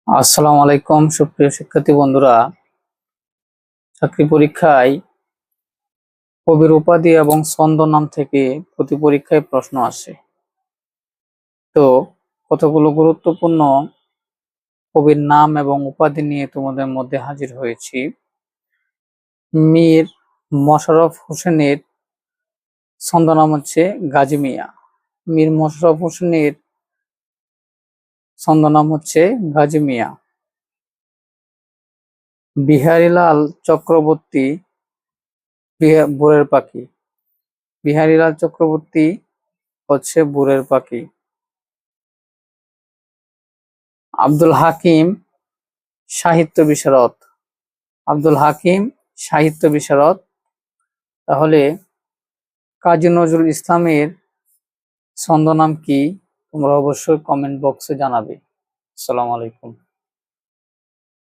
আসসালামু আলাইকুম সুপ্রিয় শিক্ষার্থী বন্ধুরা। চাকরি পরীক্ষায় কবির উপাধি এবং ছদ্মনাম থেকে প্রতি পরীক্ষায় প্রশ্ন আসে। তো কতগুলো গুরুত্বপূর্ণ কবির নাম এবং উপাধি নিয়ে তোমাদের মধ্যে হাজির হয়েছি। মীর মশাররফ হোসেনের ছদ্মনাম হচ্ছে গাজী মিয়া। মীর মশাররফ হোসেনের ছদ্মনাম হচ্ছে গাজী মিয়া। বিহারীলাল চক্রবর্তী ভোরের পাখি। বিহারীলাল চক্রবর্তী হচ্ছে ভোরের পাখি। আব্দুল হাকিম সাহিত্য বিশারদ। আব্দুল হাকিম সাহিত্য বিশারদ। তাহলে কাজী নজরুল ইসলামের ছদ্মনাম কি? তোমরা অবশ্যই কমেন্ট বক্সে জানাবে। আসসালামু আলাইকুম।